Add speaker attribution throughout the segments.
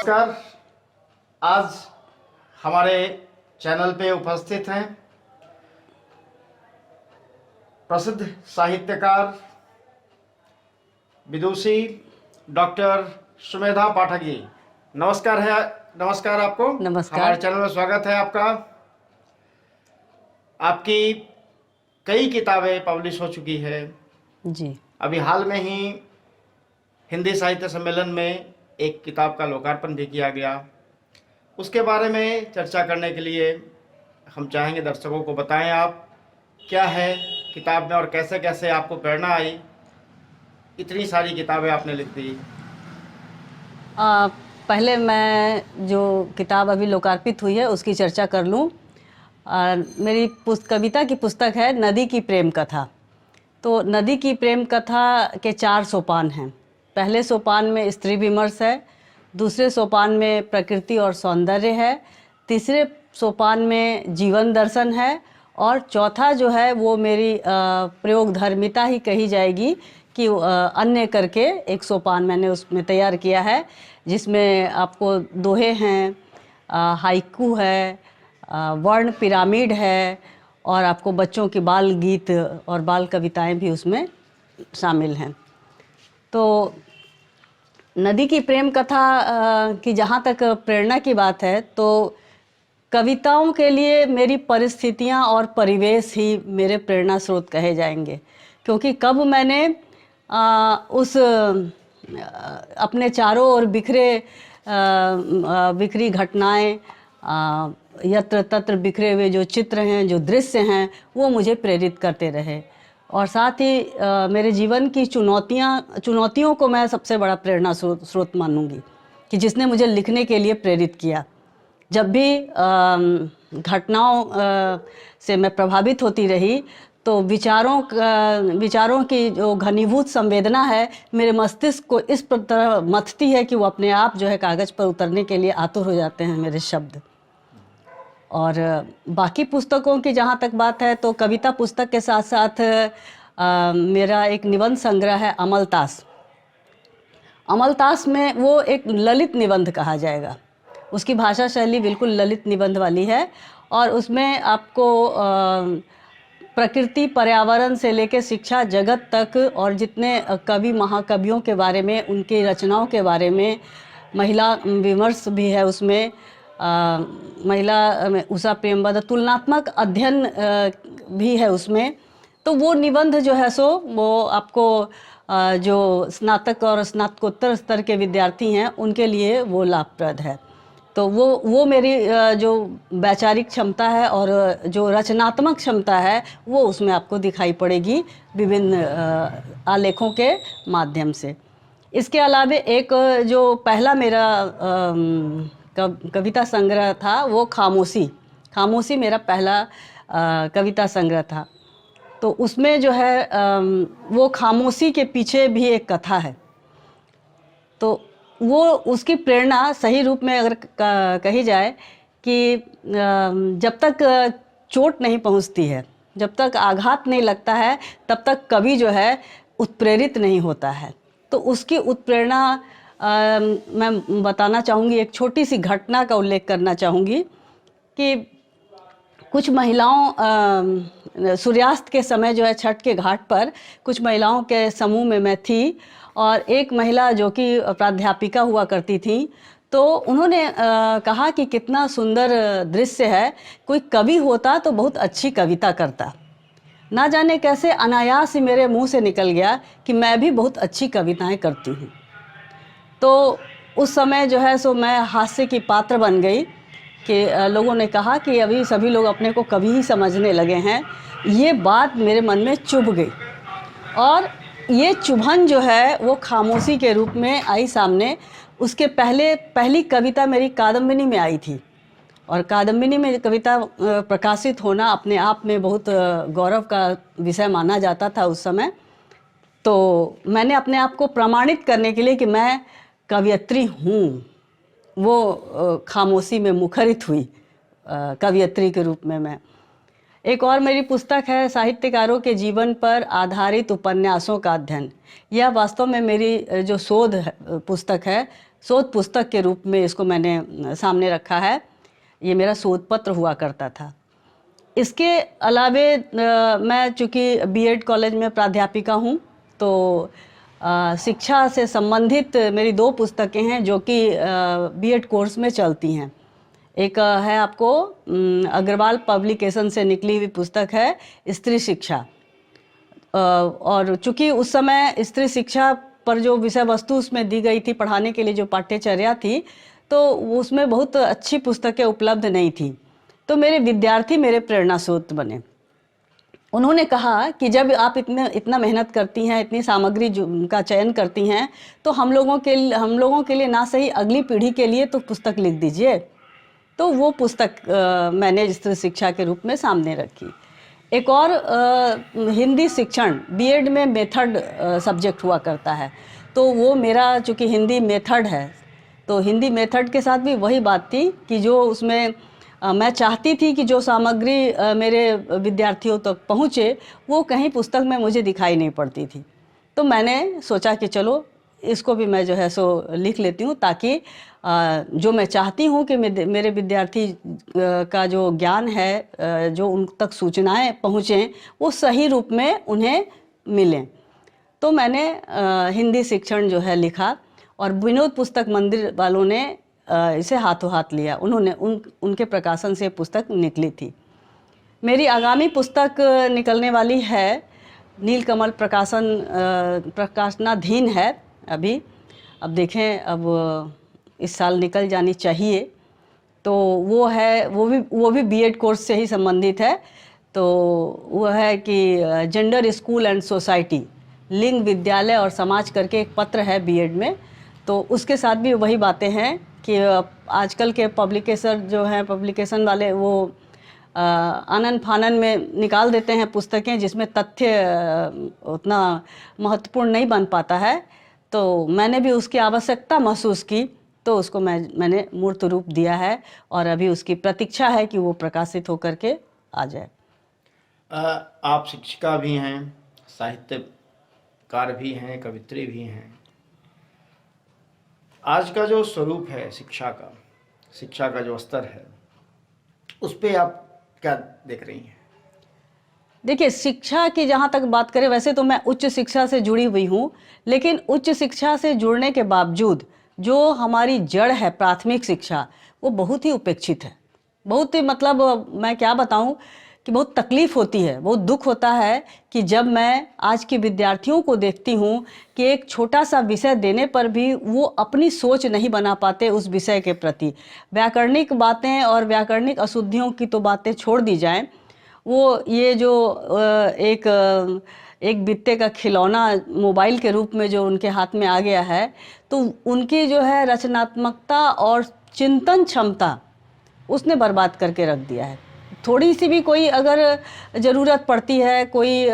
Speaker 1: नमस्कार। आज हमारे चैनल पे उपस्थित हैं प्रसिद्ध साहित्यकार विदुषी डॉक्टर सुमेधा पाठक जी। नमस्कार आपको।
Speaker 2: नमस्कार।
Speaker 1: हमारे चैनल में स्वागत है आपका। आपकी कई किताबें पब्लिश हो चुकी है
Speaker 2: जी।
Speaker 1: अभी हाल में ही हिंदी साहित्य सम्मेलन में एक किताब का लोकार्पण भी किया गया। उसके बारे में चर्चा करने के लिए हम चाहेंगे दर्शकों को बताएं आप क्या है किताब में और कैसे कैसे आपको प्रेरणा आई, इतनी सारी किताबें आपने लिख दी।
Speaker 2: पहले मैं जो किताब अभी लोकार्पित हुई है उसकी चर्चा कर लूँ। मेरी कविता की पुस्तक है नदी की प्रेम कथा। तो नदी की प्रेम कथा के 4 सोपान हैं। पहले सोपान में स्त्री विमर्श है, दूसरे सोपान में प्रकृति और सौंदर्य है, तीसरे सोपान में जीवन दर्शन है और चौथा जो है वो मेरी प्रयोगधर्मिता ही कही जाएगी कि अन्य करके एक सोपान मैंने उसमें तैयार किया है, जिसमें आपको दोहे हैं, हाइकू है, वर्ण पिरामिड है और आपको बच्चों के बाल गीत और बाल कविताएं भी उसमें शामिल हैं। तो नदी की प्रेम कथा की जहाँ तक प्रेरणा की बात है तो कविताओं के लिए मेरी परिस्थितियाँ और परिवेश ही मेरे प्रेरणा स्रोत कहे जाएंगे, क्योंकि कब मैंने अपने चारों ओर बिखरी घटनाएं, यत्र तत्र बिखरे हुए जो चित्र हैं, जो दृश्य हैं, वो मुझे प्रेरित करते रहे। और साथ ही मेरे जीवन की चुनौतियों को मैं सबसे बड़ा प्रेरणा स्रोत मानूंगी कि जिसने मुझे लिखने के लिए प्रेरित किया। जब भी घटनाओं से मैं प्रभावित होती रही तो विचारों की जो घनीभूत संवेदना है मेरे मस्तिष्क को इस तरह मथती है कि वो अपने आप जो है कागज़ पर उतरने के लिए आतुर हो जाते हैं मेरे शब्द। और बाकी पुस्तकों की जहाँ तक बात है तो कविता पुस्तक के साथ साथ मेरा एक निबंध संग्रह है अमलतास। अमलतास में वो एक ललित निबंध कहा जाएगा। उसकी भाषा शैली बिल्कुल ललित निबंध वाली है और उसमें आपको प्रकृति पर्यावरण से लेकर शिक्षा जगत तक और जितने कवि महाकवियों के बारे में, उनकी रचनाओं के बारे में, महिला विमर्श भी है उसमें, महिला में उषा प्रेमवद तुलनात्मक अध्ययन भी है उसमें। तो वो निबंध जो है सो वो आपको जो स्नातक और स्नातकोत्तर स्तर के विद्यार्थी हैं उनके लिए वो लाभप्रद है। तो वो मेरी जो वैचारिक क्षमता है और जो रचनात्मक क्षमता है वो उसमें आपको दिखाई पड़ेगी विभिन्न आलेखों के माध्यम से। इसके अलावा एक जो पहला मेरा कविता संग्रह था वो खामोशी मेरा पहला कविता संग्रह था। तो उसमें जो है वो खामोशी के पीछे भी एक कथा है। तो वो उसकी प्रेरणा सही रूप में अगर कही जाए कि जब तक चोट नहीं पहुंचती है, जब तक आघात नहीं लगता है, तब तक कवि जो है उत्प्रेरित नहीं होता है। तो उसकी उत्प्रेरणा मैं बताना चाहूँगी, एक छोटी सी घटना का उल्लेख करना चाहूँगी कि कुछ महिलाओं सूर्यास्त के समय जो है छठ के घाट पर कुछ महिलाओं के समूह में मैं थी और एक महिला जो कि प्राध्यापिका हुआ करती थी, तो उन्होंने कहा कि कितना सुंदर दृश्य है, कोई कवि होता तो बहुत अच्छी कविता करता। ना जाने कैसे अनायास ही मेरे मुंह से निकल गया कि मैं भी बहुत अच्छी कविताएं करती हूँ। तो उस समय जो है सो मैं हास्य की पात्र बन गई कि लोगों ने कहा कि अभी सभी लोग अपने को कवि ही समझने लगे हैं। ये बात मेरे मन में चुभ गई और ये चुभन जो है वो खामोशी के रूप में आई सामने। उसके पहली कविता मेरी कादम्बिनी में आई थी और कादम्बिनी में कविता प्रकाशित होना अपने आप में बहुत गौरव का विषय माना जाता था उस समय। तो मैंने अपने आप को प्रमाणित करने के लिए कि मैं कवयित्री हूँ, वो खामोशी में मुखरित हुई कवयित्री के रूप में मैं। एक और मेरी पुस्तक है साहित्यकारों के जीवन पर आधारित उपन्यासों का अध्ययन। यह वास्तव में मेरी जो शोध पुस्तक है, शोध पुस्तक के रूप में इसको मैंने सामने रखा है। ये मेरा शोध पत्र हुआ करता था। इसके अलावे मैं चूँकि बीएड कॉलेज में प्राध्यापिका हूँ, तो शिक्षा से संबंधित मेरी 2 पुस्तकें हैं जो कि बीएड कोर्स में चलती हैं। एक है आपको अग्रवाल पब्लिकेशन से निकली हुई पुस्तक है स्त्री शिक्षा, और चूँकि उस समय स्त्री शिक्षा पर जो विषय वस्तु उसमें दी गई थी, पढ़ाने के लिए जो पाठ्यचर्या थी, तो उसमें बहुत अच्छी पुस्तकें उपलब्ध नहीं थी। तो मेरे विद्यार्थी मेरे प्रेरणा स्रोत बने। उन्होंने कहा कि जब आप इतना मेहनत करती हैं, इतनी सामग्री का चयन करती हैं, तो हम लोगों के लिए ना सही अगली पीढ़ी के लिए तो पुस्तक लिख दीजिए। तो वो पुस्तक मैंने स्त्री शिक्षा के रूप में सामने रखी। एक और हिंदी शिक्षण, बीएड में मेथड सब्जेक्ट हुआ करता है, तो वो मेरा चूँकि हिंदी मेथड है, तो हिंदी मेथड के साथ भी वही बात थी कि जो उसमें मैं चाहती थी कि जो सामग्री मेरे विद्यार्थियों तक पहुँचे, वो कहीं पुस्तक में मुझे दिखाई नहीं पड़ती थी। तो मैंने सोचा कि चलो इसको भी मैं जो है सो लिख लेती हूँ, ताकि जो मैं चाहती हूँ कि मेरे विद्यार्थी का जो ज्ञान है, जो उन तक सूचनाएं पहुँचें, वो सही रूप में उन्हें मिलें। तो मैंने हिंदी शिक्षण जो है लिखा, और विनोद पुस्तक मंदिर वालों ने इसे हाथों हाथ लिया। उन्होंने उनके प्रकाशन से पुस्तक निकली थी। मेरी आगामी पुस्तक निकलने वाली है, नीलकमल प्रकाशनाधीन है अभी। अब देखें, अब इस साल निकल जानी चाहिए। तो वो भी बीएड कोर्स से ही संबंधित है। तो वो है कि जेंडर स्कूल एंड सोसाइटी, लिंग विद्यालय और समाज करके एक पत्र है बीएड में। तो उसके साथ भी वही बातें हैं कि आजकल के पब्लिकेशन वाले वो आनन फानन में निकाल देते हैं पुस्तकें, जिसमें तथ्य उतना महत्वपूर्ण नहीं बन पाता है। तो मैंने भी उसकी आवश्यकता महसूस की, तो उसको मैंने मूर्त रूप दिया है, और अभी उसकी प्रतीक्षा है कि वो प्रकाशित होकर के आ जाए।
Speaker 1: आप शिक्षिका भी हैं, साहित्यकार भी हैं, कवित्री भी हैं। आज का जो स्वरूप है शिक्षा का जो स्तर है, उस पे आप क्या देख रही हैं?
Speaker 2: देखिए, शिक्षा की जहाँ तक बात करें, वैसे तो मैं उच्च शिक्षा से जुड़ी हुई हूँ, लेकिन उच्च शिक्षा से जुड़ने के बावजूद जो हमारी जड़ है प्राथमिक शिक्षा, वो बहुत ही उपेक्षित है। बहुत ही, मतलब मैं क्या बताऊँ कि बहुत तकलीफ़ होती है, बहुत दुख होता है कि जब मैं आज के विद्यार्थियों को देखती हूँ कि एक छोटा सा विषय देने पर भी वो अपनी सोच नहीं बना पाते उस विषय के प्रति। व्याकरणिक बातें और व्याकरणिक अशुद्धियों की तो बातें छोड़ दी जाएं, वो ये जो एक बित्ते का खिलौना मोबाइल के रूप में जो उनके हाथ में आ गया है, तो उनकी जो है रचनात्मकता और चिंतन क्षमता उसने बर्बाद करके रख दिया है। थोड़ी सी भी कोई अगर ज़रूरत पड़ती है, कोई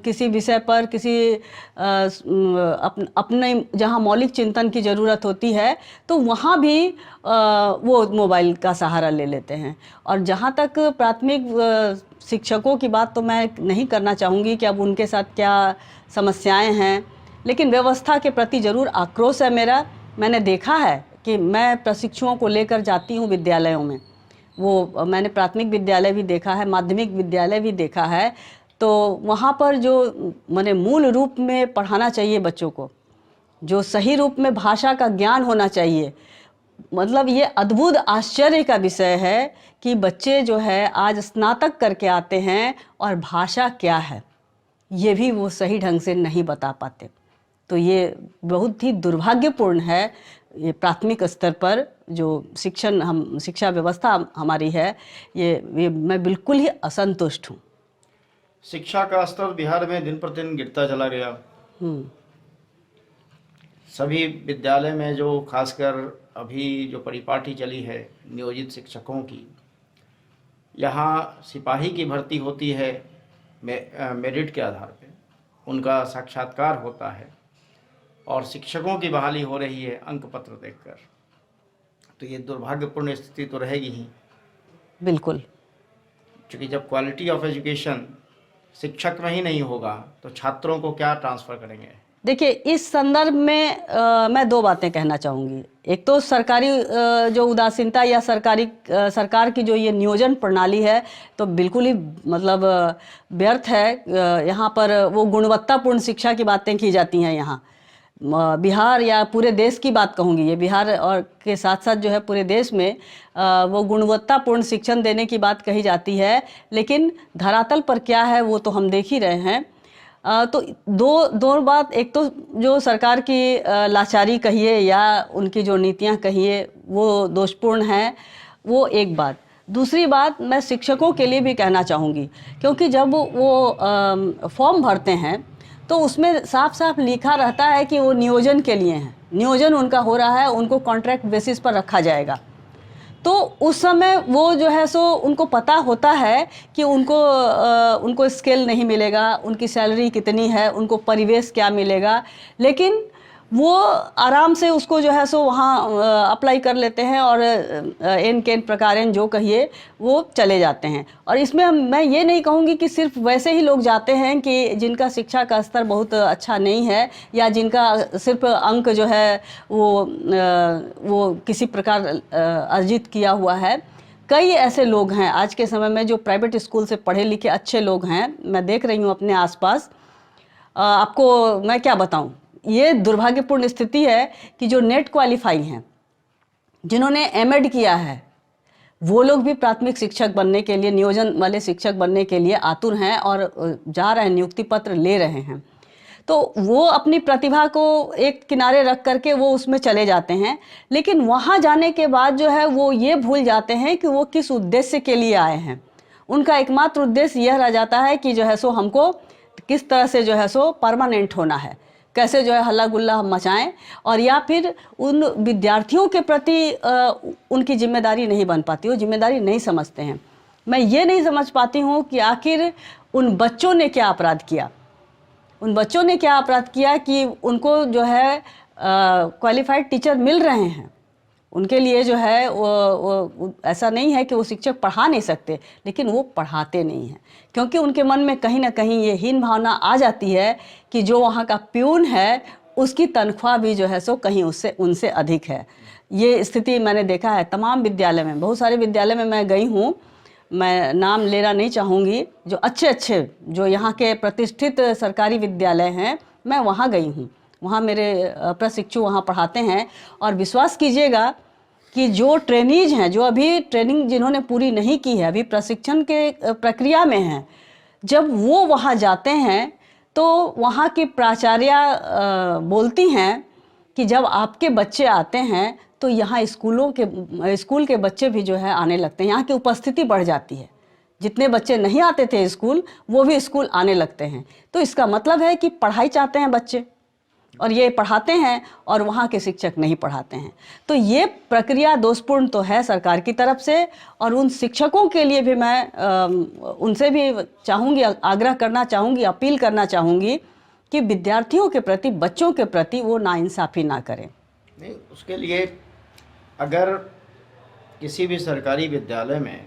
Speaker 2: किसी विषय पर अपने जहाँ मौलिक चिंतन की ज़रूरत होती है, तो वहाँ भी वो मोबाइल का सहारा ले लेते हैं। और जहाँ तक प्राथमिक शिक्षकों की बात, तो मैं नहीं करना चाहूँगी कि अब उनके साथ क्या समस्याएं हैं, लेकिन व्यवस्था के प्रति ज़रूर आक्रोश है मेरा। मैंने देखा है कि मैं प्रशिक्षुओं को लेकर जाती हूँ विद्यालयों में, वो मैंने प्राथमिक विद्यालय भी देखा है, माध्यमिक विद्यालय भी देखा है। तो वहाँ पर जो मैंने मूल रूप में पढ़ाना चाहिए बच्चों को, जो सही रूप में भाषा का ज्ञान होना चाहिए, मतलब ये अद्भुत आश्चर्य का विषय है कि बच्चे जो है आज स्नातक करके आते हैं और भाषा क्या है ये भी वो सही ढंग से नहीं बता पाते। तो ये बहुत ही दुर्भाग्यपूर्ण है। ये प्राथमिक स्तर पर जो शिक्षा व्यवस्था हमारी है, ये मैं बिल्कुल ही असंतुष्ट हूँ।
Speaker 1: शिक्षा का स्तर बिहार में दिन प्रतिदिन गिरता चला गया। सभी विद्यालय में जो खासकर अभी जो परिपाटी चली है नियोजित शिक्षकों की, यहाँ सिपाही की भर्ती होती है मेरिट के आधार पे, उनका साक्षात्कार होता है और शिक्षकों की बहाली हो रही है अंक पत्र देखकर। तो ये दुर्भाग्यपूर्ण स्थिति तो रहेगी ही।
Speaker 2: बिल्कुल,
Speaker 1: क्योंकि जब क्वालिटी ऑफ एजुकेशन शिक्षक में ही नहीं होगा तो छात्रों को क्या ट्रांसफ़र करेंगे।
Speaker 2: देखिए, इस संदर्भ में मैं दो बातें कहना चाहूँगी। एक तो सरकारी जो उदासीनता या सरकार की जो ये नियोजन प्रणाली है, तो बिल्कुल ही मतलब व्यर्थ है। यहाँ पर वो गुणवत्तापूर्ण शिक्षा की बातें की जाती हैं। यहाँ बिहार या पूरे देश की बात कहूँगी, ये बिहार और के साथ साथ जो है पूरे देश में वो गुणवत्तापूर्ण शिक्षण देने की बात कही जाती है, लेकिन धरातल पर क्या है वो तो हम देख ही रहे हैं। तो दो बात, एक तो जो सरकार की लाचारी कहिए या उनकी जो नीतियां कहिए वो दोषपूर्ण हैं, वो एक बात। दूसरी बात मैं शिक्षकों के लिए भी कहना चाहूँगी, क्योंकि जब वो फॉर्म भरते हैं तो उसमें साफ साफ लिखा रहता है कि वो नियोजन के लिए हैं, नियोजन उनका हो रहा है, उनको कॉन्ट्रैक्ट बेसिस पर रखा जाएगा। तो उस समय वो जो है सो उनको पता होता है कि उनको स्केल नहीं मिलेगा, उनकी सैलरी कितनी है, उनको परिवेश क्या मिलेगा, लेकिन वो आराम से उसको जो है सो वहाँ अप्लाई कर लेते हैं और एन केन प्रकारेण जो कहिए वो चले जाते हैं। और इसमें मैं ये नहीं कहूँगी कि सिर्फ वैसे ही लोग जाते हैं कि जिनका शिक्षा का स्तर बहुत अच्छा नहीं है या जिनका सिर्फ अंक जो है वो किसी प्रकार अर्जित किया हुआ है। कई ऐसे लोग हैं आज के समय में जो प्राइवेट स्कूल से पढ़े लिखे अच्छे लोग हैं, मैं देख रही हूँ अपने आसपास। आपको मैं क्या बताऊँ, ये दुर्भाग्यपूर्ण स्थिति है कि जो नेट क्वालिफाई हैं, जिन्होंने एमएड किया है, वो लोग भी प्राथमिक शिक्षक बनने के लिए, नियोजन वाले शिक्षक बनने के लिए आतुर हैं और जा रहे हैं, नियुक्ति पत्र ले रहे हैं। तो वो अपनी प्रतिभा को एक किनारे रख करके वो उसमें चले जाते हैं, लेकिन वहाँ जाने के बाद जो है वो ये भूल जाते हैं कि वो किस उद्देश्य के लिए आए हैं। उनका एकमात्र उद्देश्य यह रह जाता है कि जो है सो हमको किस तरह से जो है सो परमानेंट होना है, कैसे जो है हल्ला गुल्ला हम मचाएं, और या फिर उन विद्यार्थियों के प्रति उनकी जिम्मेदारी नहीं बन पाती, वो जिम्मेदारी नहीं समझते हैं। मैं ये नहीं समझ पाती हूँ कि आखिर उन बच्चों ने क्या अपराध किया, उन बच्चों ने क्या अपराध किया कि उनको जो है क्वालिफाइड टीचर मिल रहे हैं, उनके लिए जो है वो ऐसा नहीं है कि वो शिक्षक पढ़ा नहीं सकते, लेकिन वो पढ़ाते नहीं हैं, क्योंकि उनके मन में कहीं ना कहीं ये हीन भावना आ जाती है कि जो वहाँ का प्यून है उसकी तनख्वाह भी जो है सो कहीं उनसे अधिक है। ये स्थिति मैंने देखा है तमाम विद्यालय में, बहुत सारे विद्यालय में मैं गई हूँ, मैं नाम लेना नहीं चाहूँगी, जो अच्छे जो यहाँ के प्रतिष्ठित सरकारी विद्यालय हैं, मैं वहाँ गई हूँ, वहाँ मेरे प्रशिक्षु वहाँ पढ़ाते हैं। और विश्वास कीजिएगा कि जो ट्रेनीज हैं, जो अभी ट्रेनिंग जिन्होंने पूरी नहीं की है, अभी प्रशिक्षण के प्रक्रिया में हैं, जब वो वहाँ जाते हैं तो वहाँ की प्राचार्या बोलती हैं कि जब आपके बच्चे आते हैं तो यहाँ स्कूल के बच्चे भी जो है आने लगते हैं, यहाँ की उपस्थिति बढ़ जाती है। जितने बच्चे नहीं आते थे स्कूल, वो भी स्कूल आने लगते हैं। तो इसका मतलब है कि पढ़ाई चाहते हैं बच्चे, और ये पढ़ाते हैं और वहाँ के शिक्षक नहीं पढ़ाते हैं। तो ये प्रक्रिया दोषपूर्ण तो है सरकार की तरफ से, और उन शिक्षकों के लिए भी मैं उनसे भी चाहूँगी, आग्रह करना चाहूँगी, अपील करना चाहूँगी कि विद्यार्थियों के प्रति, बच्चों के प्रति वो नाइंसाफ़ी ना करें।
Speaker 1: नहीं, उसके लिए अगर किसी भी सरकारी विद्यालय में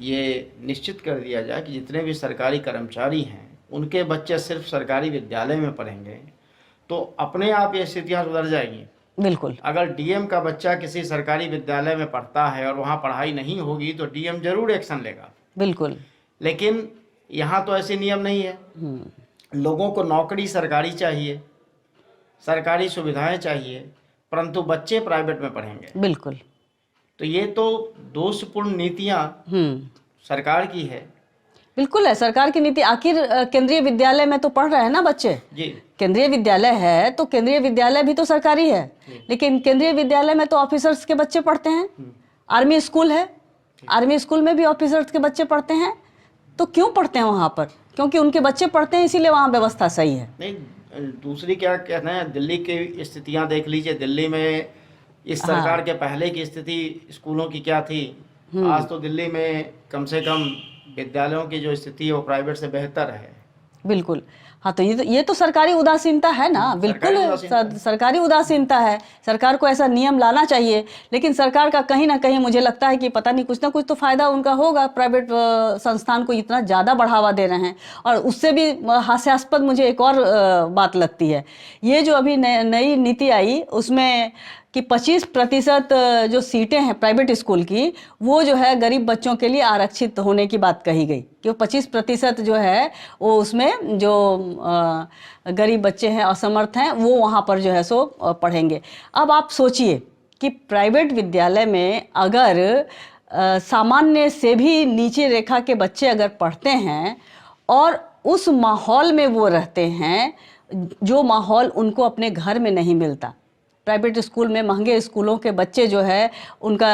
Speaker 1: ये निश्चित कर दिया जाए कि जितने भी सरकारी कर्मचारी हैं उनके बच्चे सिर्फ सरकारी विद्यालय में पढ़ेंगे, तो अपने आप ये स्थितियाँ सुधर जाएंगी।
Speaker 2: बिल्कुल।
Speaker 1: अगर डीएम का बच्चा किसी सरकारी विद्यालय में पढ़ता है और वहाँ पढ़ाई नहीं होगी तो डीएम जरूर एक्शन लेगा।
Speaker 2: बिल्कुल।
Speaker 1: लेकिन यहाँ तो ऐसे नियम नहीं है। लोगों को नौकरी सरकारी चाहिए, सरकारी सुविधाएं चाहिए, परंतु बच्चे प्राइवेट में पढ़ेंगे।
Speaker 2: बिल्कुल।
Speaker 1: तो ये तो दोषपूर्ण नीतियाँ सरकार की है।
Speaker 2: बिल्कुल है, सरकार की नीति। आखिर केंद्रीय विद्यालय में तो पढ़ रहे हैं ना बच्चे
Speaker 1: जी।
Speaker 2: केंद्रीय विद्यालय है तो केंद्रीय विद्यालय भी तो सरकारी है, लेकिन केंद्रीय विद्यालय में तो ऑफिसर्स के बच्चे पढ़ते हैं। आर्मी स्कूल है, आर्मी स्कूल में भी ऑफिसर्स के बच्चे पढ़ते हैं। तो क्यों पढ़ते हैं वहाँ पर? क्योंकि उनके बच्चे पढ़ते हैं, इसीलिए वहाँ व्यवस्था सही है।
Speaker 1: नहीं, दूसरी क्या कहते हैं, दिल्ली की स्थितियाँ देख लीजिए। दिल्ली में इस सरकार के पहले की स्थिति स्कूलों की क्या थी, आज तो दिल्ली में कम से कम विद्यालयों की जो स्थिति है वो प्राइवेट से बेहतर है।
Speaker 2: बिल्कुल। हाँ, तो ये तो सरकारी उदासीनता है ना, बिल्कुल सरकारी उदासीनता है। सरकार को ऐसा नियम लाना चाहिए, लेकिन सरकार का कहीं ना कहीं मुझे लगता है कि पता नहीं कुछ ना कुछ तो फायदा उनका होगा। प्राइवेट संस्थान को इतना ज़्यादा बढ़ावा दे रहे हैं। और उससे भी हास्यास्पद मुझे एक और बात लगती है, ये जो अभी नई नीति आई उसमें कि 25% जो सीटें हैं प्राइवेट स्कूल की, वो जो है गरीब बच्चों के लिए आरक्षित होने की बात कही गई कि वो 25% जो है वो उसमें जो गरीब बच्चे हैं, असमर्थ हैं, वो वहाँ पर जो है सो पढ़ेंगे। अब आप सोचिए कि प्राइवेट विद्यालय में अगर सामान्य से भी नीचे रेखा के बच्चे अगर पढ़ते हैं और उस माहौल में वो रहते हैं जो माहौल उनको अपने घर में नहीं मिलता। प्राइवेट स्कूल में, महंगे स्कूलों के बच्चे जो है उनका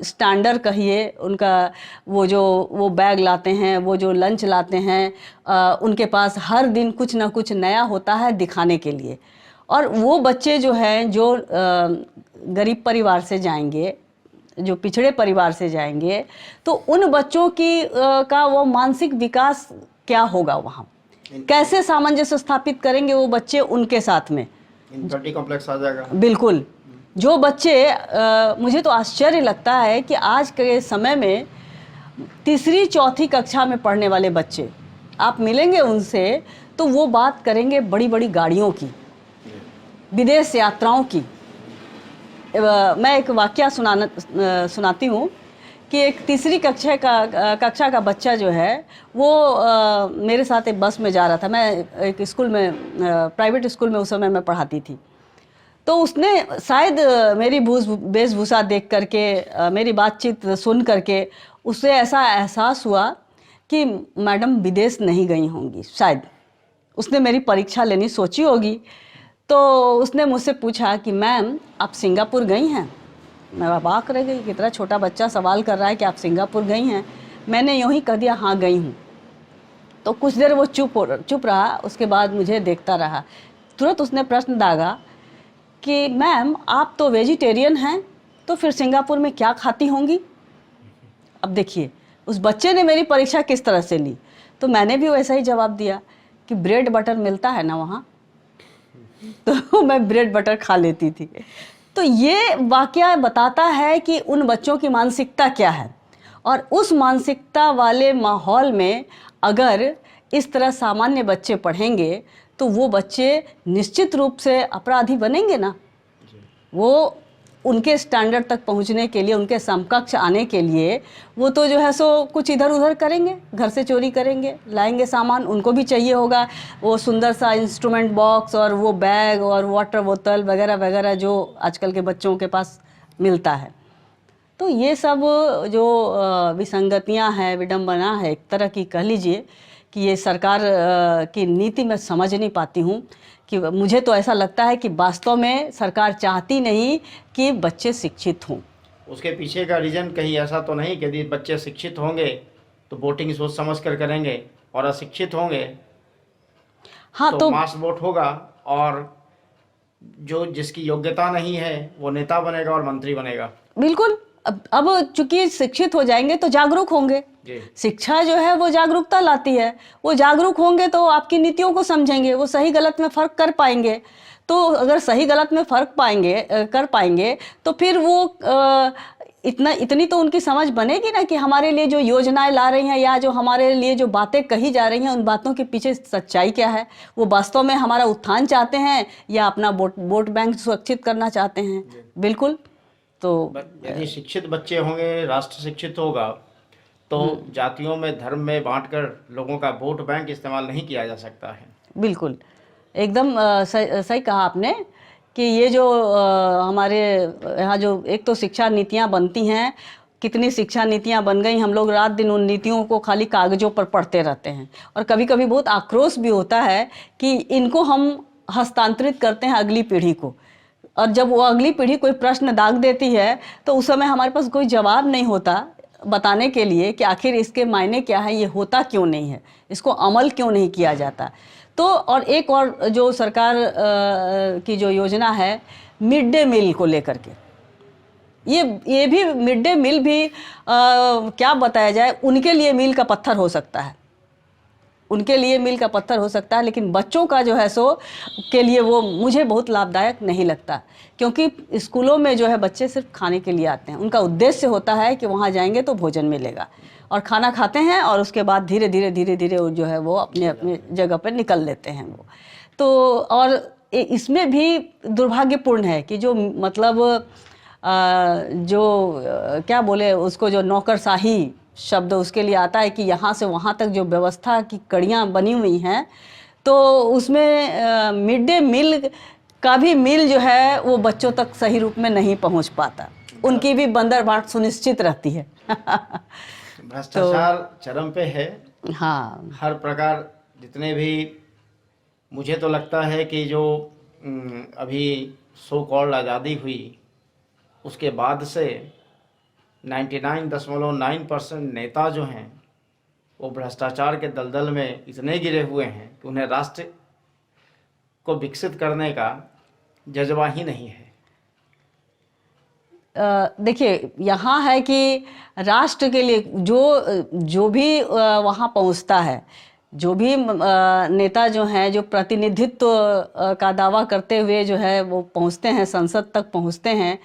Speaker 2: स्टैंडर्ड कहिए, उनका वो बैग लाते हैं, वो जो लंच लाते हैं, उनके पास हर दिन कुछ ना कुछ नया होता है दिखाने के लिए। और वो बच्चे जो हैं जो गरीब परिवार से जाएंगे, जो पिछड़े परिवार से जाएंगे, तो उन बच्चों की का वो मानसिक विकास क्या होगा वहाँ, कैसे सामंजस्य स्थापित करेंगे वो बच्चे उनके साथ में,
Speaker 1: इन्फिनिटी कॉम्प्लेक्स आ जाएगा।
Speaker 2: बिल्कुल। जो बच्चे मुझे तो आश्चर्य लगता है कि आज के समय में तीसरी चौथी कक्षा में पढ़ने वाले बच्चे, आप मिलेंगे उनसे तो वो बात करेंगे बड़ी बड़ी गाड़ियों की, विदेश यात्राओं की। मैं एक वाकया सुनाती हूँ कि एक तीसरी कक्षा का बच्चा जो है वो मेरे साथ एक बस में जा रहा था। मैं एक स्कूल में, प्राइवेट स्कूल में उस समय मैं पढ़ाती थी। तो उसने शायद मेरी वेशभूषा देख करके, मेरी बातचीत सुन करके उसे ऐसा एहसास हुआ कि मैडम विदेश नहीं गई होंगी। शायद उसने मेरी परीक्षा लेनी सोची होगी। तो उसने मुझसे पूछा कि मैम आप सिंगापुर गई हैं? मैं अबाक रह गई, कितना छोटा बच्चा सवाल कर रहा है कि आप सिंगापुर गई हैं। मैंने यूँ ही कह दिया हाँ गई हूँ। तो कुछ देर वो चुप रहा, उसके बाद मुझे देखता रहा। तुरंत उसने प्रश्न दागा कि मैम आप तो वेजिटेरियन हैं, तो फिर सिंगापुर में क्या खाती होंगी? अब देखिए उस बच्चे ने मेरी परीक्षा किस तरह से ली। तो मैंने भी वैसा ही जवाब दिया कि ब्रेड बटर मिलता है ना वहाँ, तो मैं ब्रेड बटर खा लेती थी। तो ये वाकया बताता है कि उन बच्चों की मानसिकता क्या है, और उस मानसिकता वाले माहौल में अगर इस तरह सामान्य बच्चे पढ़ेंगे तो वो बच्चे निश्चित रूप से अपराधी बनेंगे ना। वो उनके स्टैंडर्ड तक पहुंचने के लिए, उनके समकक्ष आने के लिए वो तो जो है सो कुछ इधर उधर करेंगे, घर से चोरी करेंगे, लाएंगे सामान। उनको भी चाहिए होगा वो सुंदर सा इंस्ट्रूमेंट बॉक्स और वो बैग और वाटर बोतल वगैरह वगैरह जो आजकल के बच्चों के पास मिलता है। तो ये सब जो विसंगतियां हैं, विडंबना है एक तरह की, कह लीजिए कि ये सरकार की नीति मैं समझ नहीं पाती हूँ। कि मुझे तो ऐसा लगता है कि वास्तव में सरकार चाहती नहीं कि बच्चे शिक्षित हों।
Speaker 1: उसके पीछे का रीज़न कहीं ऐसा तो नहीं कि यदि बच्चे शिक्षित होंगे तो वोटिंग सोच समझ कर करेंगे, और अशिक्षित होंगे
Speaker 2: हाँ
Speaker 1: तो मास वोट होगा, और जो जिसकी योग्यता नहीं है वो नेता बनेगा और मंत्री बनेगा।
Speaker 2: बिल्कुल। अब चूंकि शिक्षित हो जाएंगे तो जागरूक होंगे। शिक्षा जो है वो जागरूकता लाती है। वो जागरूक होंगे तो आपकी नीतियों को समझेंगे, वो सही गलत में फ़र्क कर पाएंगे। तो अगर सही गलत में फ़र्क कर पाएंगे तो फिर वो इतनी तो उनकी समझ बनेगी ना कि हमारे लिए जो योजनाएं ला रही हैं या जो हमारे लिए जो बातें कही जा रही हैं उन बातों के पीछे सच्चाई क्या है। वो वास्तव में हमारा उत्थान चाहते हैं या अपना वोट बैंक सुरक्षित करना चाहते हैं। बिल्कुल। तो
Speaker 1: यदि शिक्षित बच्चे होंगे, राष्ट्र शिक्षित होगा, तो जातियों में, धर्म में बांटकर लोगों का वोट बैंक इस्तेमाल नहीं किया जा सकता है।
Speaker 2: बिल्कुल, एकदम सही कहा आपने कि ये जो हमारे यहाँ जो एक तो शिक्षा नीतियाँ बनती हैं, कितनी शिक्षा नीतियाँ बन गई, हम लोग रात दिन उन नीतियों को खाली कागज़ों पर पढ़ते रहते हैं। और कभी कभी बहुत आक्रोश भी होता है कि इनको हम हस्तांतरित करते हैं अगली पीढ़ी को, और जब वो अगली पीढ़ी कोई प्रश्न दाग देती है तो उस समय हमारे पास कोई जवाब नहीं होता बताने के लिए कि आखिर इसके मायने क्या है, ये होता क्यों नहीं है, इसको अमल क्यों नहीं किया जाता। तो और एक और जो सरकार की जो योजना है मिड डे मील को लेकर के, ये भी मिड डे मील भी क्या बताया जाए, उनके लिए मील का पत्थर हो सकता है। उनके लिए मील का पत्थर हो सकता है, लेकिन बच्चों का जो है सो के लिए वो मुझे बहुत लाभदायक नहीं लगता, क्योंकि स्कूलों में जो है बच्चे सिर्फ खाने के लिए आते हैं। उनका उद्देश्य होता है कि वहाँ जाएंगे तो भोजन मिलेगा, और खाना खाते हैं और उसके बाद धीरे धीरे वो जो है वो अपने अपने जगह पर निकल लेते हैं वो। तो और इसमें भी दुर्भाग्यपूर्ण है कि जो मतलब क्या बोले उसको, जो नौकरशाही शब्द उसके लिए आता है कि यहाँ से वहाँ तक जो व्यवस्था की कड़ियाँ बनी हुई हैं, तो उसमें मिड डे मील का भी मील जो है वो बच्चों तक सही रूप में नहीं पहुँच पाता, उनकी भी बंदरबाट सुनिश्चित रहती है।
Speaker 1: भ्रष्टाचार चरम पे है।
Speaker 2: हाँ,
Speaker 1: हर प्रकार जितने भी, मुझे तो लगता है कि जो अभी सो कॉल्ड आज़ादी हुई उसके बाद से 99.9% नेता जो हैं वो भ्रष्टाचार के दलदल में इतने गिरे हुए हैं कि उन्हें राष्ट्र को विकसित करने का जज्बा ही नहीं है।
Speaker 2: देखिए, यहाँ है कि राष्ट्र के लिए जो भी वहाँ पहुँचता है, जो भी नेता जो हैं, जो प्रतिनिधित्व का दावा करते हुए जो है वो पहुँचते हैं, संसद तक पहुँचते हैं,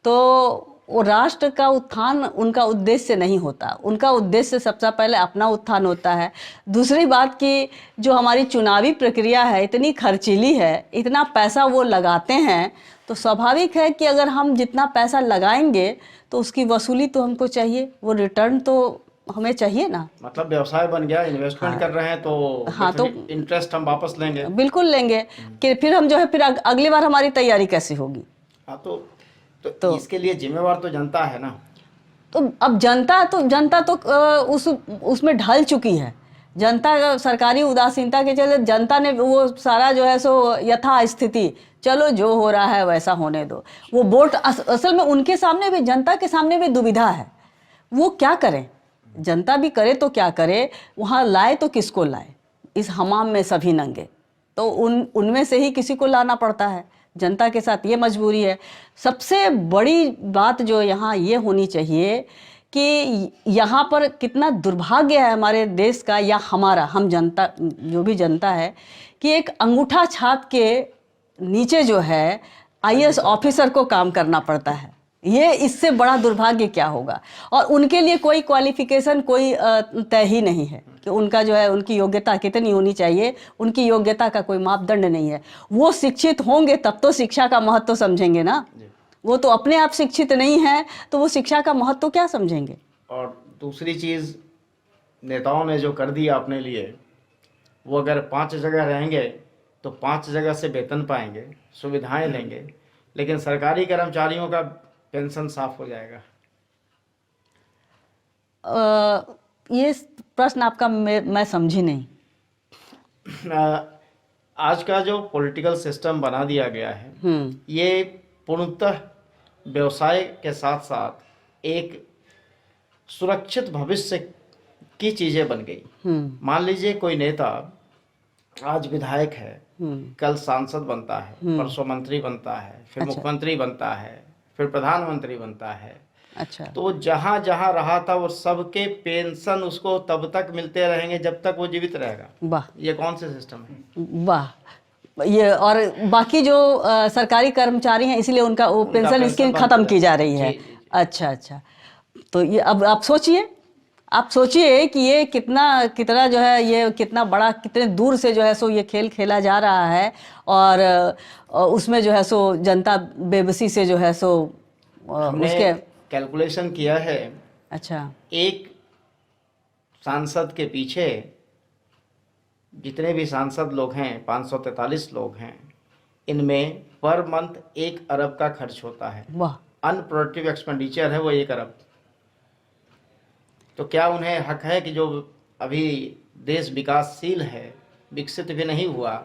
Speaker 2: तो वो राष्ट्र का उत्थान उनका उद्देश्य नहीं होता। उनका उद्देश्य सबसे पहले अपना उत्थान होता है। दूसरी बात कि जो हमारी चुनावी प्रक्रिया है इतनी खर्चीली है, इतना पैसा वो लगाते हैं, तो स्वाभाविक है कि अगर हम जितना पैसा लगाएंगे तो उसकी वसूली तो हमको चाहिए, वो रिटर्न तो हमें चाहिए ना। मतलब
Speaker 1: व्यवसाय बन गया, इन्वेस्टमेंट कर रहे हैं तो
Speaker 2: हाँ, तो
Speaker 1: इंटरेस्ट हम वापस लेंगे,
Speaker 2: बिल्कुल लेंगे कि फिर हम जो है फिर अगली बार हमारी तैयारी कैसे होगी।
Speaker 1: हाँ, तो इसके लिए जिम्मेवार तो जनता है ना।
Speaker 2: तो अब जनता तो उसमें ढल चुकी है। जनता सरकारी उदासीनता के चलते जनता ने वो सारा जो है सो यथास्थिति, चलो जो हो रहा है वैसा होने दो। वो वोट असल में उनके सामने भी, जनता के सामने भी दुविधा है, वो क्या करें। जनता भी करे तो क्या करे, वहाँ लाए तो किसको लाए, इस हमाम में सभी नंगे, तो उनमें से ही किसी को लाना पड़ता है। जनता के साथ ये मजबूरी है। सबसे बड़ी बात जो यहाँ ये होनी चाहिए कि यहाँ पर कितना दुर्भाग्य है हमारे देश का या हम जनता, जो भी जनता है, कि एक अंगूठा छाप के नीचे जो है आईएएस ऑफिसर को काम करना पड़ता है। ये इससे बड़ा दुर्भाग्य क्या होगा। और उनके लिए कोई क्वालिफिकेशन कोई तय ही नहीं है कि उनका जो है उनकी योग्यता कितनी होनी चाहिए, उनकी योग्यता का कोई मापदंड नहीं है। वो शिक्षित होंगे तब तो शिक्षा का महत्व समझेंगे ना। वो तो अपने आप शिक्षित नहीं है तो वो शिक्षा का महत्व क्या समझेंगे।
Speaker 1: और दूसरी चीज़, नेताओं ने जो कर दिया अपने लिए, वो अगर 5 जगह रहेंगे तो 5 जगह से वेतन पाएंगे, सुविधाएं लेंगे, लेकिन सरकारी कर्मचारियों का पेंशन साफ हो जाएगा।
Speaker 2: ये प्रश्न आपका मैं समझी नहीं।
Speaker 1: आज का जो पॉलिटिकल सिस्टम बना दिया गया है, ये पूर्णतः व्यवसाय के साथ साथ एक सुरक्षित भविष्य की चीज़ें बन गई। मान लीजिए कोई नेता आज विधायक है, कल सांसद बनता है, परसों मंत्री बनता है, फिर मुख्यमंत्री बनता है, फिर प्रधानमंत्री बनता है।
Speaker 2: अच्छा,
Speaker 1: तो जहाँ जहाँ रहा था वो सबके पेंशन उसको तब तक मिलते रहेंगे जब तक वो जीवित रहेगा।
Speaker 2: वाह,
Speaker 1: ये कौन से सिस्टम है।
Speaker 2: वाह। ये और बाकी जो सरकारी कर्मचारी हैं इसलिए उनका वो पेंशन स्कीम खत्म की जा रही है। अच्छा, तो ये अब आप सोचिए कि ये कितना जो है, ये कितना बड़ा, कितने दूर से जो है सो ये खेल खेला जा रहा है, और उसमें जो है सो जनता बेबसी से जो है सो उसके
Speaker 1: कैलकुलेशन किया है।
Speaker 2: अच्छा,
Speaker 1: एक सांसद के पीछे जितने भी सांसद लोग हैं, 543 लोग हैं, इनमें पर मंथ 1 अरब का खर्च होता है।
Speaker 2: वाह।
Speaker 1: अनप्रोडक्टिव एक्सपेंडिचर है वो 1 अरब। तो क्या उन्हें हक है कि जो अभी देश विकासशील है, विकसित भी नहीं हुआ,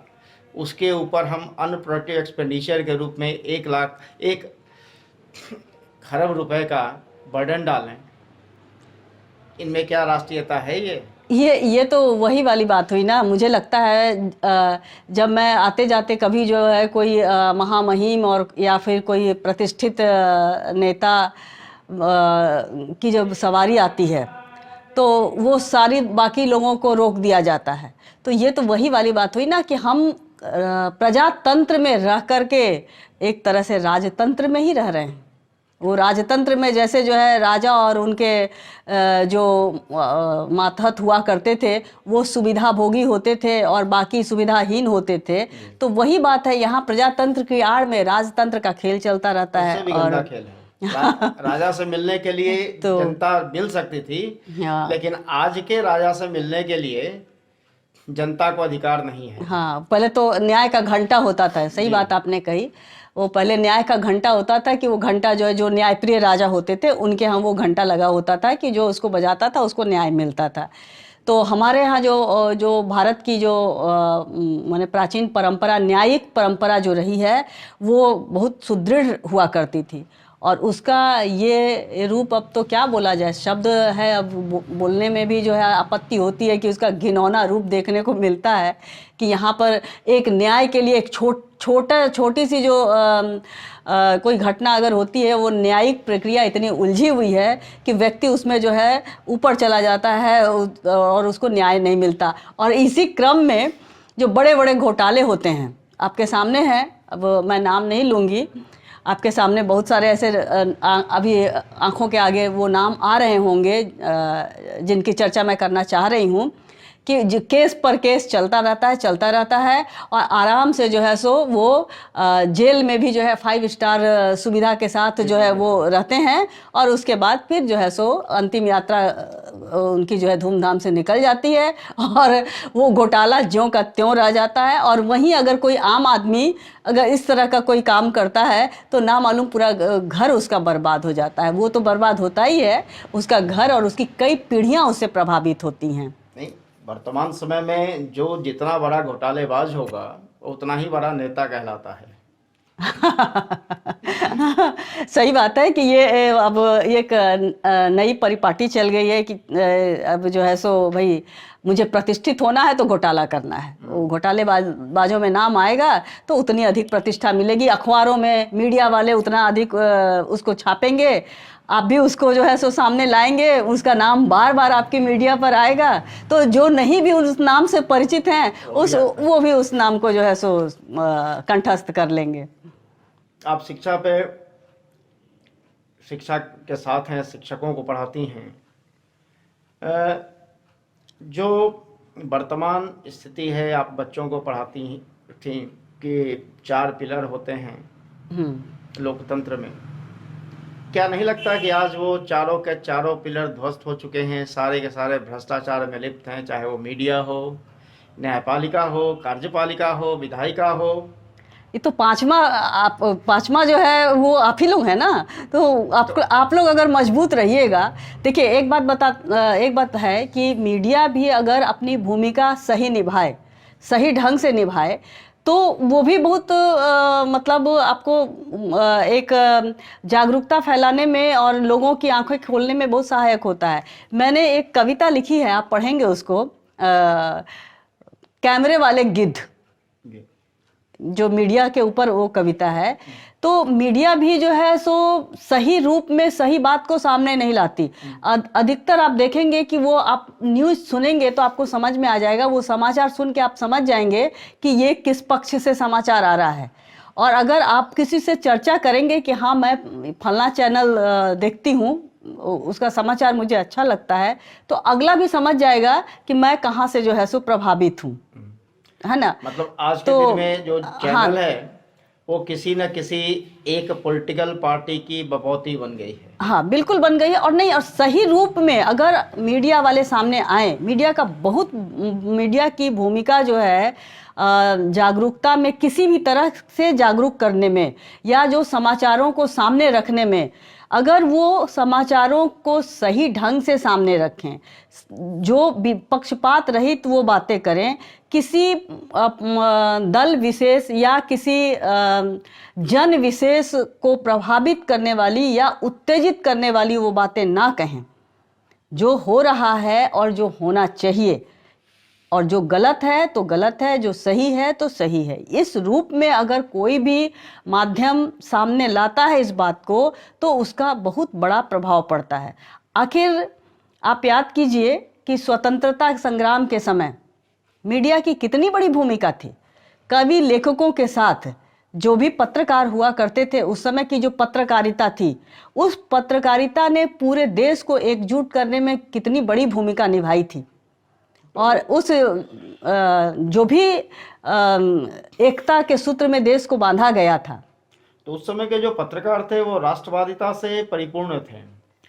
Speaker 1: उसके ऊपर हम अनप्रोडक्टिव एक्सपेंडिचर के रूप में 1 खरब रुपए का बर्डन डालें। इनमें क्या राष्ट्रीयता है।
Speaker 2: ये तो वही वाली बात हुई ना। मुझे लगता है जब मैं आते जाते कभी जो है कोई महामहिम और या फिर कोई प्रतिष्ठित नेता की जब सवारी आती है तो वो सारी बाकी लोगों को रोक दिया जाता है। तो ये तो वही वाली बात हुई ना कि हम प्रजातंत्र में रह करके एक तरह से राजतंत्र में ही रह रहे हैं। वो राजतंत्र में जैसे जो है राजा और उनके जो मातहत हुआ करते थे वो सुविधा भोगी होते थे और बाकी सुविधाहीन होते थे। तो वही बात है, यहाँ प्रजातंत्र की आड़ में राजतंत्र का खेल चलता रहता है।
Speaker 1: उससे भी गंदा खेल है। राजा से मिलने के लिए जनता मिल सकती थी, लेकिन आज के राजा से मिलने के लिए जनता को अधिकार नहीं है।
Speaker 2: हाँ, पहले तो न्याय का घंटा होता था। सही बात आपने कही। वो पहले न्याय का घंटा होता था कि वो घंटा जो है, जो न्यायप्रिय राजा होते थे उनके यहाँ वो घंटा लगा होता था कि जो उसको बजाता था उसको न्याय मिलता था। तो हमारे यहाँ जो भारत की जो माने प्राचीन परंपरा, न्यायिक परंपरा जो रही है वो बहुत सुदृढ़ हुआ करती थी। और उसका ये रूप, अब तो क्या बोला जाए, शब्द है अब बोलने में भी जो है आपत्ति होती है कि उसका घिनौना रूप देखने को मिलता है कि यहाँ पर एक न्याय के लिए एक छोटी सी जो कोई घटना अगर होती है, वो न्यायिक प्रक्रिया इतनी उलझी हुई है कि व्यक्ति उसमें जो है ऊपर चला जाता है और उसको न्याय नहीं मिलता। और इसी क्रम में जो बड़े बड़े घोटाले होते हैं आपके सामने हैं, अब मैं नाम नहीं लूँगी, आपके सामने बहुत सारे ऐसे अभी आंखों के आगे वो नाम आ रहे होंगे जिनकी चर्चा मैं करना चाह रही हूँ कि जो केस पर केस चलता रहता है और आराम से जो है सो वो जेल में भी जो है 5 स्टार सुविधा के साथ जो है वो रहते हैं और उसके बाद फिर जो है सो अंतिम यात्रा उनकी जो है धूमधाम से निकल जाती है और वो घोटाला ज्यों का त्यों रह जाता है। और वहीं अगर कोई आम आदमी अगर इस तरह का कोई काम करता है तो ना मालूम पूरा घर उसका बर्बाद हो जाता है। वो तो बर्बाद होता ही है, उसका घर और उसकी कई पीढ़ियाँ उससे प्रभावित होती हैं।
Speaker 1: नहीं, वर्तमान समय में जो जितना बड़ा घोटालेबाज होगा उतना ही बड़ा नेता कहलाता है।
Speaker 2: सही बात है कि ये अब एक नई परिपाटी चल गई है कि अब जो है सो भाई मुझे प्रतिष्ठित होना है तो घोटाला करना है। वो घोटालेबाजों में नाम आएगा तो उतनी अधिक प्रतिष्ठा मिलेगी, अखबारों में मीडिया वाले उतना अधिक उसको छापेंगे, आप भी उसको जो है सो सामने लाएंगे, उसका नाम बार बार आपकी मीडिया पर आएगा। तो जो नहीं भी उस नाम से परिचित हैं वो भी उस नाम को जो है सो कंठस्थ कर लेंगे।
Speaker 1: आप शिक्षा के साथ हैं, शिक्षकों को पढ़ाती हैं। जो वर्तमान स्थिति है, आप बच्चों को पढ़ाती थी कि 4 पिलर होते हैं लोकतंत्र में। क्या नहीं लगता कि आज वो चारों के चारों पिलर ध्वस्त हो चुके हैं, सारे के सारे भ्रष्टाचार में लिप्त हैं, चाहे वो मीडिया हो, न्यायपालिका हो, कार्यपालिका हो, विधायिका हो?
Speaker 2: ये तो पांचवा जो है वो आप ही लोग हैं ना। तो आप लोग अगर मजबूत रहिएगा, देखिए एक बात है कि मीडिया भी अगर अपनी भूमिका सही निभाए, सही ढंग से निभाए तो वो भी बहुत मतलब आपको एक जागरूकता फैलाने में और लोगों की आंखें खोलने में बहुत सहायक होता है। मैंने एक कविता लिखी है, आप पढ़ेंगे उसको, कैमरे वाले गिद्ध, जो मीडिया के ऊपर वो कविता है। तो मीडिया भी जो है सो सही रूप में सही बात को सामने नहीं लाती। अधिकतर आप देखेंगे कि वो आप न्यूज़ सुनेंगे तो आपको समझ में आ जाएगा, वो समाचार सुन के आप समझ जाएंगे कि ये किस पक्ष से समाचार आ रहा है। और अगर आप किसी से चर्चा करेंगे कि हाँ मैं फलना चैनल देखती हूँ, उसका समाचार मुझे अच्छा लगता है, तो अगला भी समझ जाएगा कि मैं कहाँ से जो है सो प्रभावित हूँ, है ना।
Speaker 1: मतलब आज के दिन में जो चैनल है वो किसी न किसी एक पॉलिटिकल पार्टी की बपौती बन गई है।
Speaker 2: हाँ बिल्कुल बन गई है। और नहीं, और सही रूप में अगर मीडिया वाले सामने आए, मीडिया की भूमिका जो है जागरूकता में, किसी भी तरह से जागरूक करने में या जो समाचारों को सामने रखने में, अगर वो समाचारों को सही ढंग से सामने रखें, जो पक्षपात रहित वो बातें करें, किसी दल विशेष या किसी जन विशेष को प्रभावित करने वाली या उत्तेजित करने वाली वो बातें ना कहें। जो हो रहा है और जो होना चाहिए, और जो गलत है तो गलत है, जो सही है तो सही है, इस रूप में अगर कोई भी माध्यम सामने लाता है इस बात को, तो उसका बहुत बड़ा प्रभाव पड़ता है। आखिर आप याद कीजिए कि स्वतंत्रता संग्राम के समय मीडिया की कितनी बड़ी भूमिका थी। कवि लेखकों के साथ जो भी पत्रकार हुआ करते थे, उस समय की जो पत्रकारिता थी, उस पत्रकारिता ने पूरे देश को एकजुट करने में कितनी बड़ी भूमिका निभाई थी। और उस जो भी एकता के सूत्र में देश को बांधा गया था।
Speaker 1: तो उस समय के जो पत्रकार थे वो राष्ट्रवादिता से परिपूर्ण थे।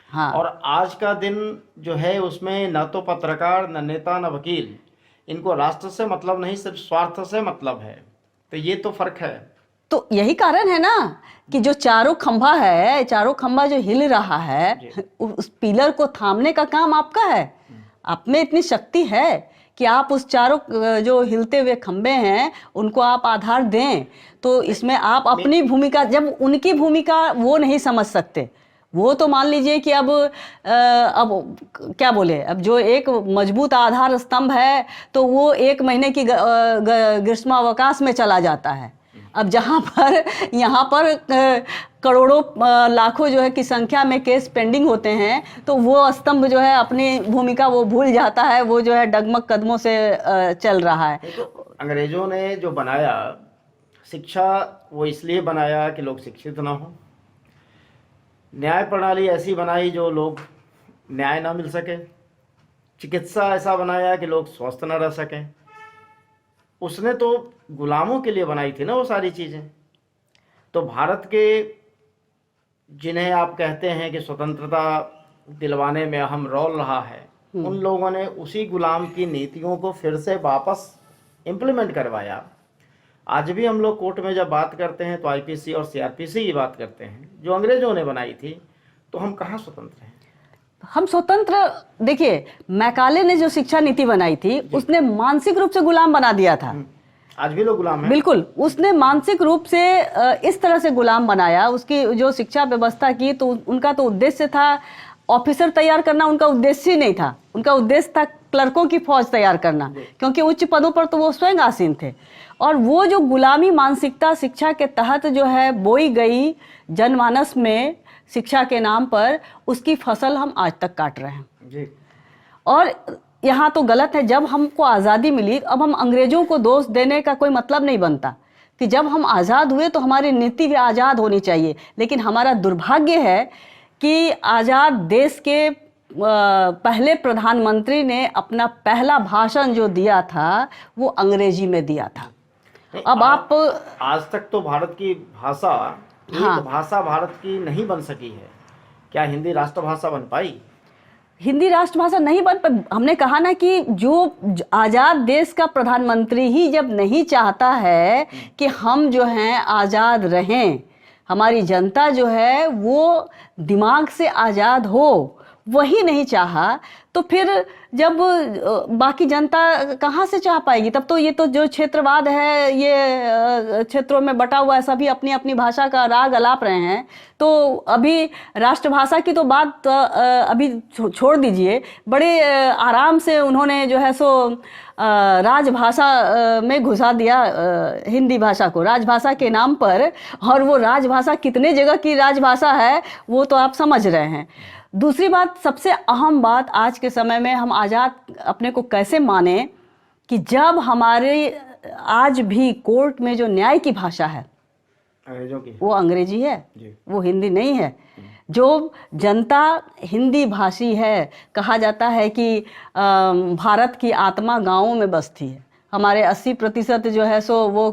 Speaker 2: हाँ,
Speaker 1: और आज का दिन जो है उसमें न तो पत्रकार, न नेता, न वकील, इनको राष्ट्र से मतलब नहीं, सिर्फ स्वार्थ से मतलब है। तो ये तो फर्क है।
Speaker 2: तो यही कारण है ना कि जो चारों खंभा है, चारों खंभा जो हिल रहा है, उस पिलर को थामने का काम आपका है। आप में इतनी शक्ति है कि आप उस चारों जो हिलते हुए खंबे हैं उनको आप आधार दें। तो इसमें आप अपनी भूमिका, जब उनकी भूमिका वो नहीं समझ सकते, वो तो मान लीजिए कि अब क्या बोले, अब जो एक मजबूत आधार स्तंभ है तो वो 1 महीने की ग्रीष्मावकाश में चला जाता है। अब जहाँ पर यहाँ पर करोड़ों लाखों जो है की संख्या में केस पेंडिंग होते हैं, तो वो स्तंभ जो है अपनी भूमिका वो भूल जाता है, वो जो है डगमग कदमों से चल रहा है।
Speaker 1: तो अंग्रेजों ने जो बनाया शिक्षा, वो इसलिए बनाया कि लोग शिक्षित ना हो। न्याय प्रणाली ऐसी बनाई जो लोग न्याय ना मिल सके। चिकित्सा ऐसा बनाया कि लोग स्वस्थ ना रह सकें। उसने तो गुलामों के लिए बनाई थी ना वो सारी चीज़ें। तो भारत के जिन्हें आप कहते हैं कि स्वतंत्रता दिलवाने में अहम रोल रहा है, उन लोगों ने उसी गुलाम की नीतियों को फिर से वापस इम्प्लीमेंट करवाया। आज भी हम लोग कोर्ट में जब बात करते हैं तो आईपीसी और सीआरपीसी की बात करते हैं जो अंग्रेजों ने बनाई थी। तो हम कहाँ स्वतंत्र हैं?
Speaker 2: हम स्वतंत्र, देखिए मैकाले ने जो शिक्षा नीति बनाई थी उसने मानसिक रूप से गुलाम बना दिया था।
Speaker 1: आज भी लोग गुलाम हैं।
Speaker 2: बिल्कुल, उसने मानसिक रूप से इस तरह से गुलाम बनाया। उसकी जो शिक्षा व्यवस्था की, तो उनका तो उद्देश्य था ऑफिसर तैयार करना, उनका उद्देश्य ही नहीं था। उनका उद्देश्य था क्लर्कों की फौज तैयार करना, क्योंकि उच्च पदों पर तो वो स्वयं आसीन थे। और वो जो गुलामी मानसिकता शिक्षा के तहत जो है बोई गई जनमानस में शिक्षा के नाम पर, उसकी फसल हम आज तक काट रहे हैं
Speaker 1: जी।
Speaker 2: और यहाँ तो गलत है। जब हमको आज़ादी मिली, अब हम अंग्रेजों को दोष देने का कोई मतलब नहीं बनता कि जब हम आज़ाद हुए तो हमारी नीति भी आज़ाद होनी चाहिए। लेकिन हमारा दुर्भाग्य है कि आज़ाद देश के पहले प्रधानमंत्री ने अपना पहला भाषण जो दिया था वो अंग्रेजी में दिया था। अब आप
Speaker 1: आज तक तो भारत की भाषा,
Speaker 2: हाँ,
Speaker 1: एक भाषा भारत की नहीं बन सकी है। क्या हिंदी राष्ट्रभाषा बन पाई?
Speaker 2: हिंदी राष्ट्रभाषा नहीं बन पाई। हमने कहा ना कि जो आज़ाद देश का प्रधानमंत्री ही जब नहीं चाहता है कि हम जो हैं आज़ाद रहें, हमारी जनता जो है वो दिमाग से आज़ाद हो, वही नहीं चाहा, तो फिर जब बाकी जनता कहाँ से चाह पाएगी? तब तो ये तो जो क्षेत्रवाद है, ये क्षेत्रों में बटा हुआ है, सभी अपनी अपनी भाषा का राग अलाप रहे हैं। तो अभी राष्ट्रभाषा की तो बात अभी छोड़ दीजिए, बड़े आराम से उन्होंने जो है सो राजभाषा में घुसा दिया हिंदी भाषा को, राजभाषा के नाम पर। और वो राजभाषा कितने जगह की राजभाषा है वो तो आप समझ रहे हैं। दूसरी बात, सबसे अहम बात आज के समय में हम आज़ाद अपने को कैसे माने कि जब हमारे आज भी कोर्ट में जो न्याय की भाषा है
Speaker 1: अंग्रेजों की,
Speaker 2: वो अंग्रेजी है, वो हिंदी नहीं है। जो जनता हिंदी भाषी है, कहा जाता है कि भारत की आत्मा गाँवों में बसती है। हमारे 80% जो है सो वो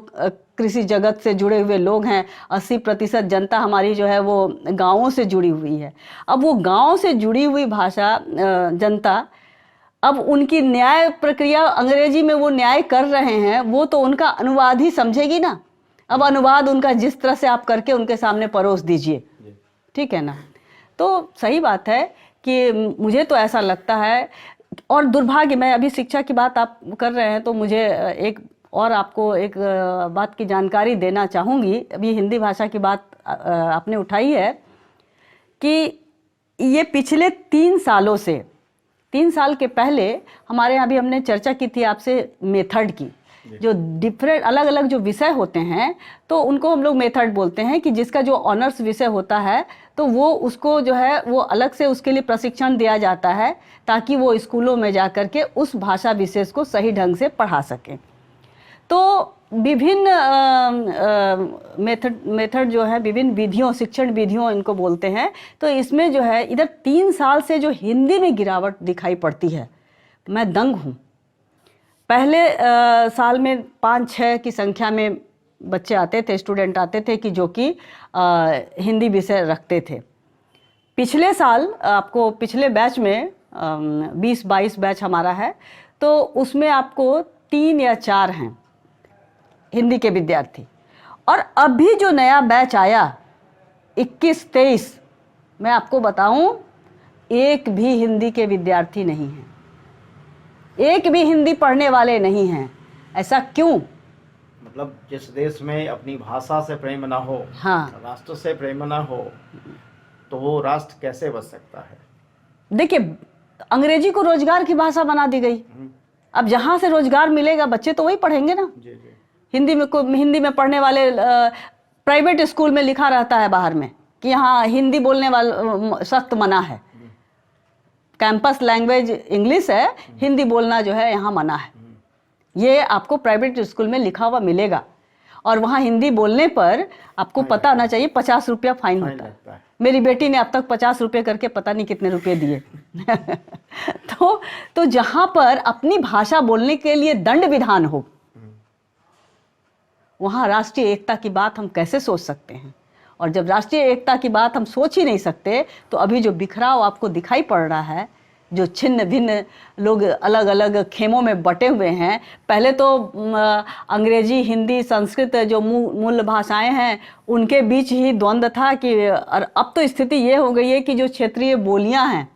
Speaker 2: कृषि जगत से जुड़े हुए लोग हैं। 80% जनता हमारी जो है वो गाँवों से जुड़ी हुई है। अब वो गाँव से जुड़ी हुई भाषा जनता, अब उनकी न्याय प्रक्रिया अंग्रेजी में वो न्याय कर रहे हैं, वो तो उनका अनुवाद ही समझेगी ना। अब अनुवाद उनका जिस तरह से आप करके उनके सामने परोस दीजिए, ठीक है ना। तो सही बात है कि मुझे तो ऐसा लगता है। और दुर्भाग्य, मैं अभी शिक्षा की बात आप कर रहे हैं तो मुझे एक और आपको एक बात की जानकारी देना चाहूँगी। अभी हिंदी भाषा की बात आपने उठाई है कि ये पिछले 3 सालों से, 3 साल के पहले हमारे यहाँ भी हमने चर्चा की थी आपसे मेथड की जो डिफरेंट अलग अलग जो विषय होते हैं तो उनको हम लोग मेथड बोलते हैं, कि जिसका जो ऑनर्स विषय होता है तो वो उसको जो है वो अलग से उसके लिए प्रशिक्षण दिया जाता है, ताकि वो स्कूलों में जा कर के उस भाषा विशेष को सही ढंग से पढ़ा सकें। तो विभिन्न मेथड जो है, विभिन्न विधियों, शिक्षण विधियों इनको बोलते हैं। तो इसमें जो है इधर 3 साल से जो हिंदी में गिरावट दिखाई पड़ती है, मैं दंग हूँ। पहले साल में 5-6 की संख्या में बच्चे आते थे, स्टूडेंट आते थे कि जो कि हिंदी विषय रखते थे। पिछले साल आपको पिछले बैच में 20-22 बैच हमारा है, तो उसमें आपको 3 या 4 हैं हिंदी के विद्यार्थी। और अभी जो नया बैच आया 21-23, मैं आपको बताऊं, एक भी हिंदी के विद्यार्थी नहीं है, एक भी हिंदी पढ़ने वाले नहीं हैं। ऐसा क्यों?
Speaker 1: मतलब जिस देश में अपनी भाषा से प्रेम ना हो,
Speaker 2: हाँ,
Speaker 1: राष्ट्र से प्रेम ना हो, तो वो राष्ट्र कैसे बच सकता है?
Speaker 2: देखिए, अंग्रेजी को रोजगार की भाषा बना दी गई। अब जहाँ से रोजगार मिलेगा बच्चे तो वही पढ़ेंगे ना।
Speaker 1: जी जी।
Speaker 2: हिंदी में पढ़ने वाले प्राइवेट स्कूल में लिखा रहता है बाहर में कि यहाँ हिंदी बोलने वाला सख्त मना है, कैंपस लैंग्वेज इंग्लिश है, हिंदी बोलना जो है यहाँ मना है। ये आपको प्राइवेट स्कूल में लिखा हुआ मिलेगा। और वहाँ हिंदी बोलने पर आपको पता होना चाहिए 50 रुपया फाइन होता है। मेरी बेटी ने अब तक 50 रुपये करके पता नहीं कितने रुपए दिए। तो जहाँ पर अपनी भाषा बोलने के लिए दंड विधान हो, वहाँ राष्ट्रीय एकता की बात हम कैसे सोच सकते हैं? और जब राष्ट्रीय एकता की बात हम सोच ही नहीं सकते, तो अभी जो बिखराव आपको दिखाई पड़ रहा है, जो छिन्न भिन्न लोग अलग अलग खेमों में बटे हुए हैं, पहले तो अंग्रेजी, हिंदी, संस्कृत जो मूल भाषाएं हैं उनके बीच ही द्वंद्व था कि, और अब तो स्थिति ये हो गई है कि जो क्षेत्रीय बोलियां हैं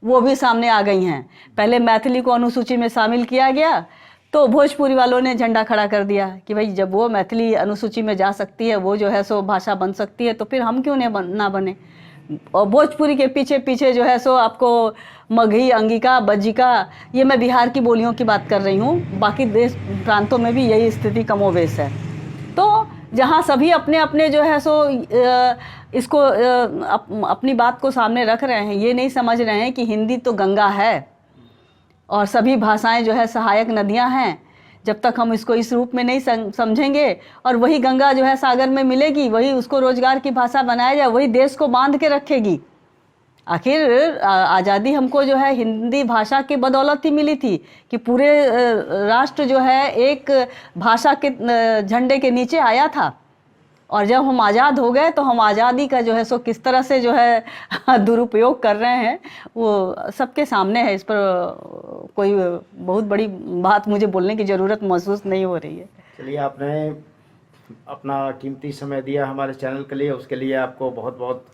Speaker 2: वो भी सामने आ गई हैं। पहले मैथिली को अनुसूची में शामिल किया गया, तो भोजपुरी वालों ने झंडा खड़ा कर दिया कि भाई जब वो मैथिली अनुसूची में जा सकती है, वो जो है सो भाषा बन सकती है, तो फिर हम क्यों ना बने। और भोजपुरी के पीछे पीछे जो है सो आपको मगही, अंगिका, बज्जिका, ये मैं बिहार की बोलियों की बात कर रही हूँ, बाकी देश प्रांतों में भी यही स्थिति कमोवेश है। तो जहाँ सभी अपने अपने जो है सो इसको अपनी बात को सामने रख रहे हैं, ये नहीं समझ रहे हैं कि हिंदी तो गंगा है और सभी भाषाएं जो है सहायक नदियां हैं। जब तक हम इसको इस रूप में नहीं समझेंगे, और वही गंगा जो है सागर में मिलेगी, वही उसको रोजगार की भाषा बनाया जाए, वही देश को बांध के रखेगी। आखिर आज़ादी हमको जो है हिंदी भाषा की बदौलत ही मिली थी कि पूरे राष्ट्र जो है एक भाषा के झंडे के नीचे आया था। और जब हम आज़ाद हो गए तो हम आज़ादी का जो है सो किस तरह से जो है दुरुपयोग कर रहे हैं वो सबके सामने है। इस पर कोई बहुत बड़ी बात मुझे बोलने की ज़रूरत महसूस नहीं हो रही है।
Speaker 1: चलिए, आपने अपना कीमती समय दिया हमारे चैनल के लिए, उसके लिए आपको बहुत बहुत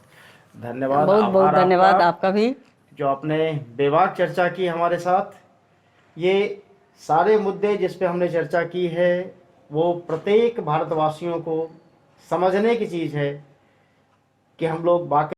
Speaker 1: धन्यवाद।
Speaker 2: बहुत बहुत धन्यवाद आपका भी,
Speaker 1: जो आपने बेबाक चर्चा की हमारे साथ। ये सारे मुद्दे जिस पे हमने चर्चा की है वो प्रत्येक भारतवासियों को समझने की चीज़ है कि हम लोग वाकई